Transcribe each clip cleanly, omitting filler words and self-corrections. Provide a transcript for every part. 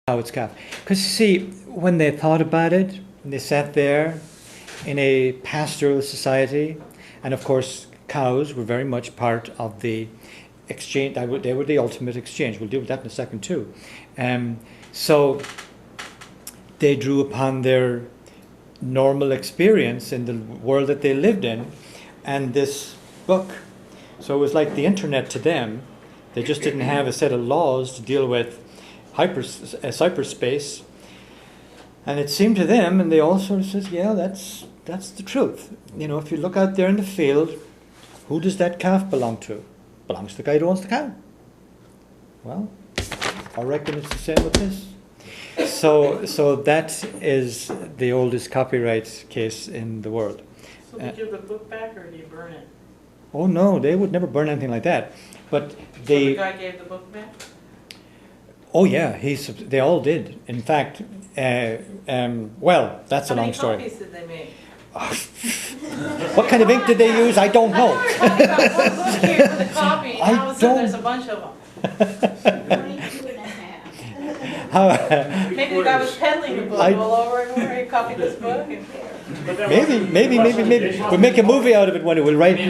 how it's calf. Because you see, when they thought about it, they sat there in a pastoral society, and of course cows were very much part of the exchange. They were the ultimate exchange. We'll deal with that in a second too. So they drew upon their normal experience in the world that they lived in, and this book. So it was like the internet to them. They just didn't have a set of laws to deal with cyberspace. And it seemed to them, and they all sort of says, yeah, that's the truth. You know, if you look out there in the field, who does that calf belong to? Belongs to the guy who owns the cow. Well, I reckon it's the same with this. So that is the oldest copyright case in the world. So did you give the book back, or do you burn it? Oh no, they would never burn anything like that. But So the guy gave the book back? Oh yeah, they all did. In fact, well, that's a long story. How many copies did they make? What kind of ink did they use? I don't know. I thought we were talking about one book here for the copy, and all of a sudden there's a bunch of them. 22 and a half. How, Maybe the guy was peddling the book all over and over. He copied this book. And maybe. We'll make a movie out of it one day. We'll write a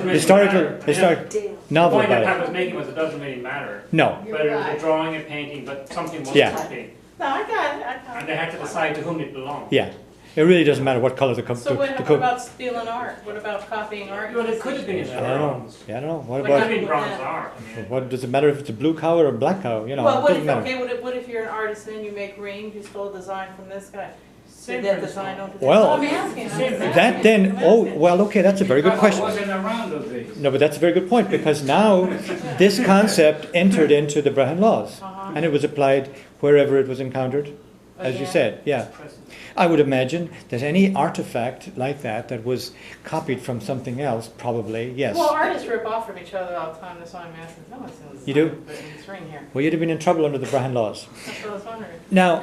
historical The novel point that about Pat was it. making was it doesn't really matter. No. Whether it was a drawing, a painting, but something was Yeah. copied. no, I got it. And they had to decide to whom it belonged. Yeah. It really doesn't matter what color the cover. So what about stealing art? What about copying art? Well, it could have been I don't know. bronze. Yeah, I don't know. What It could have about? been bronze art. I mean, What does it matter if it's a blue cow or a black cow? You know, Well, it what doesn't if, matter. okay, what if you're an artist and you make rings, you stole a design from this guy? Same Did that principle. design onto Well, I'm asking. That then, well, okay, that's a very good question. wasn't around those days. No, but that's a very good point, because now this concept entered into the Brehon laws, Uh-huh. and it was applied wherever it was encountered, as you Again? said. Yeah, I would imagine that any artifact like that was copied from something else, probably, yes. Well, artists rip off from each other all the time, that's why I'm asking. No one's in this. You do? This ring here. Well, you'd have been in trouble under the Brehon laws. That's what I was wondering. Now,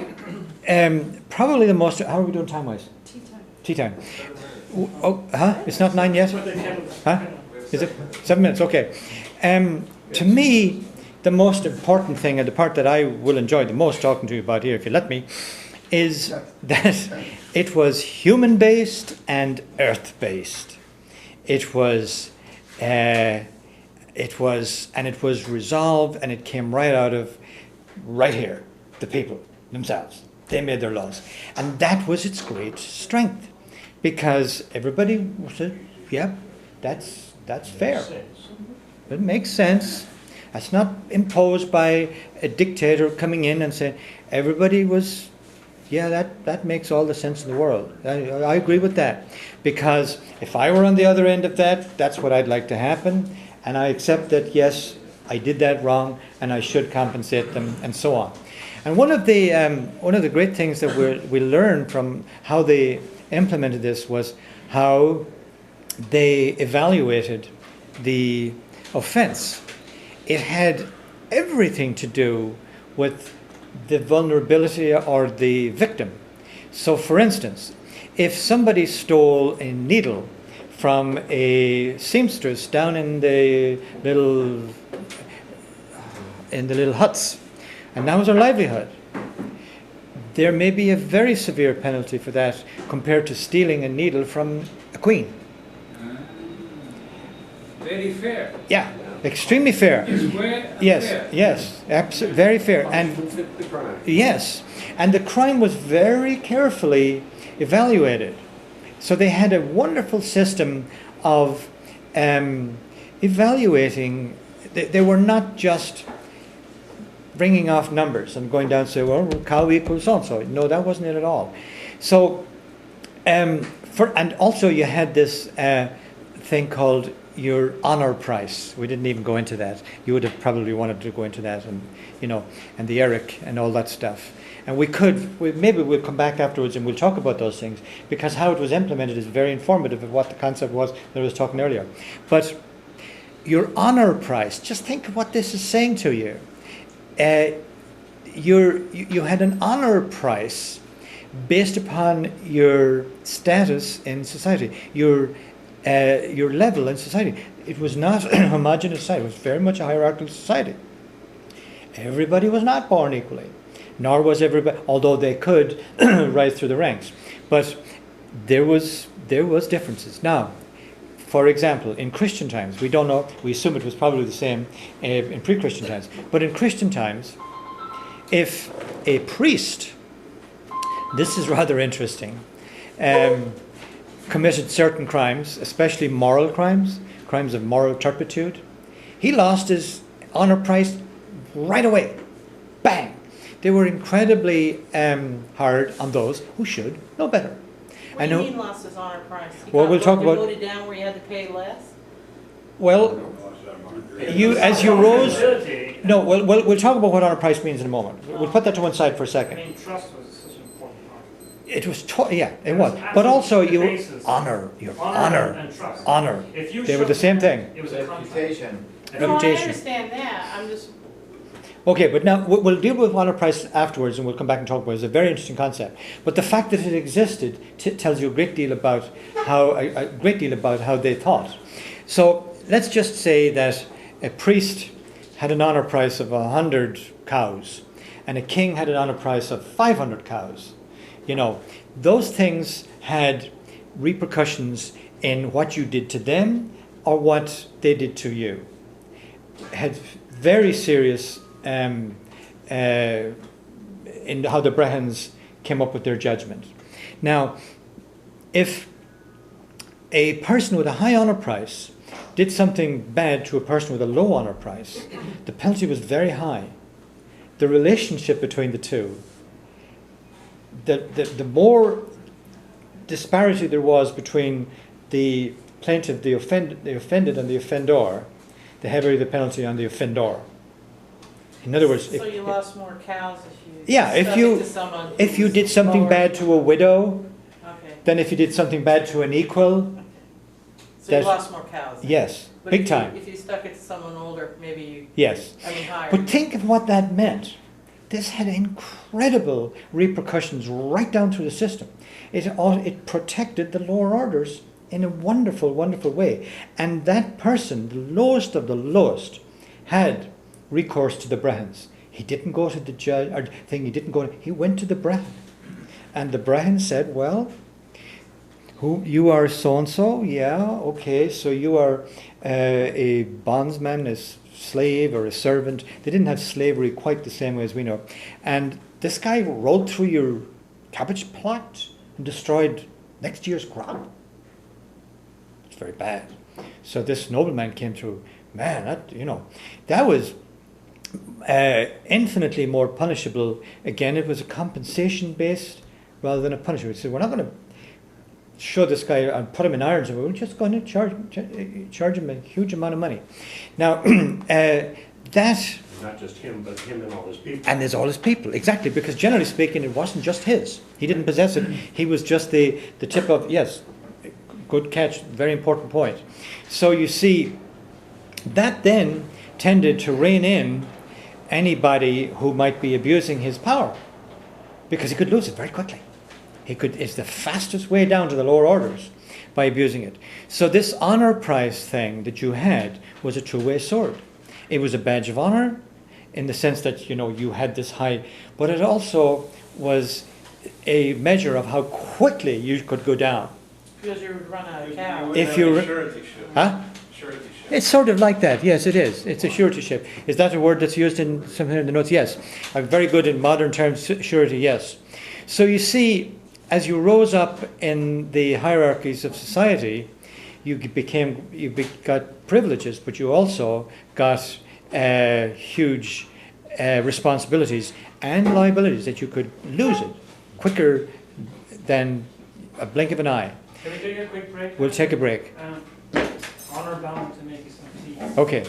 probably the most. How are we doing time-wise? Tea time. Tea time. Oh, huh? It's not 9 yet. Huh? Is it 7 minutes? Okay. To me, the most important thing, and the part that I will enjoy the most talking to you about here, if you let me, is that it was human-based and earth-based. It was resolved, and it came right out of right here, the people themselves. They made their laws, and that was its great strength, because everybody said, "Yeah, that's fair. It makes sense. That's not imposed by a dictator coming in and saying." Everybody was, yeah, that makes all the sense in the world. I agree with that, because if I were on the other end of that, that's what I'd like to happen, and I accept that, yes, I did that wrong, and I should compensate them, and so on. And one of the great things that we learned from how they implemented this was how they evaluated the offense. It had everything to do with the vulnerability or the victim. So, for instance, if somebody stole a needle from a seamstress down in the little huts, and that was her livelihood, there may be a very severe penalty for that compared to stealing a needle from a queen. Very fair. Yeah, extremely fair. Yes, very fair. And yes, and the crime was very carefully evaluated. So they had a wonderful system of evaluating. They were not just bringing off numbers and going down and say, well, cow equals so-and-so. No, that wasn't it at all. So, and also you had this thing called your honor price. We didn't even go into that. You would have probably wanted to go into that, and and the Eric and all that stuff. And maybe we'll come back afterwards and we'll talk about those things, because how it was implemented is very informative of what the concept was that I was talking earlier. But your honor price, just think of what this is saying to you. You had an honor price based upon your status in society, your level in society. It was not a homogeneous society. It was very much a hierarchical society. Everybody was not born equally. nor was everybody, although they could rise through the ranks. But there was differences. Now, for example, in Christian times, we don't know, we assume it was probably the same in pre-Christian times, but in Christian times, if a priest, this is rather interesting, committed certain crimes, especially moral crimes, crimes of moral turpitude, he lost his honor price right away. Bang! They were incredibly hard on those who should know better. What do you mean lost his honor price? Well, we'll talk about. Voted down where you had to pay less? Well, as you rose. No, we'll talk about what honor price means in a moment. We'll put that to one side for a I second. mean, trust was such an important part. It was, it was. But also The you basis. honor, Honor and trust. honor. If you They were the shook same hands, thing. It was a contract. Reputation. No, I Reputation. understand that. I'm just, Okay, but now we'll deal with honor price afterwards, and we'll come back and talk about it. It's a very interesting concept. But the fact that it existed tells you a great deal about how they thought. So let's just say that a priest had an honor price of 100 cows, and a king had an honor price of 500 cows. You know, those things had repercussions in what you did to them or what they did to you. Had very serious in how the Brehons came up with their judgment. Now, if a person with a high honor price did something bad to a person with a low honor price, the penalty was very high. The relationship between the two, the more disparity there was between the plaintiff, the offended and the offender, the heavier the penalty on the offender. In other words, so you lost more cows if you if you did something bad to a widow, okay. then if you did something bad to an equal, So you lost more cows. Then. Yes, But big time. If you stuck it to someone older, maybe you. Yes. I mean higher. But think of what that meant. This had incredible repercussions right down through the system. It protected the lower orders in a wonderful, wonderful way. And that person, the lowest of the lowest, had recourse to the Brehons. He didn't go to the judge, he went to the Brehon. And the Brehon said, well, you are so-and-so? Yeah, okay, so you are a bondsman, a slave or a servant. They didn't have slavery quite the same way as we know. And this guy rode through your cabbage plot and destroyed next year's crop. It's very bad. So this nobleman came through. Man, that was infinitely more punishable. Again, it was a compensation-based rather than a punishment. He said, we're not going to show this guy and put him in irons, we're just going to charge him a huge amount of money. Now, that... Not just him, but him and all his people. And there's all his people, exactly, because generally speaking, it wasn't just his. He didn't possess it. He was just the tip of, yes, good catch, very important point. So you see, that then tended to rein in anybody who might be abusing his power, because he could lose it very quickly. It's the fastest way down to the lower orders by abusing it. So this honor price thing that you had was a two-way sword. It was a badge of honor in the sense that, you had this high, but it also was a measure of how quickly you could go down. Because you would run out of cows. If you... Suretyship. Huh? Suretyship. It's sort of like that. Yes, it is. It's a suretyship. Is that a word that's used in something in the notes? Yes. I'm very good in modern terms, surety, yes. So you see, as you rose up in the hierarchies of society, you got privileges, but you also got huge responsibilities and liabilities that you could lose it quicker than a blink of an eye. Can we take a quick break? We'll take a break. Honor bound to make you some tea. Okay.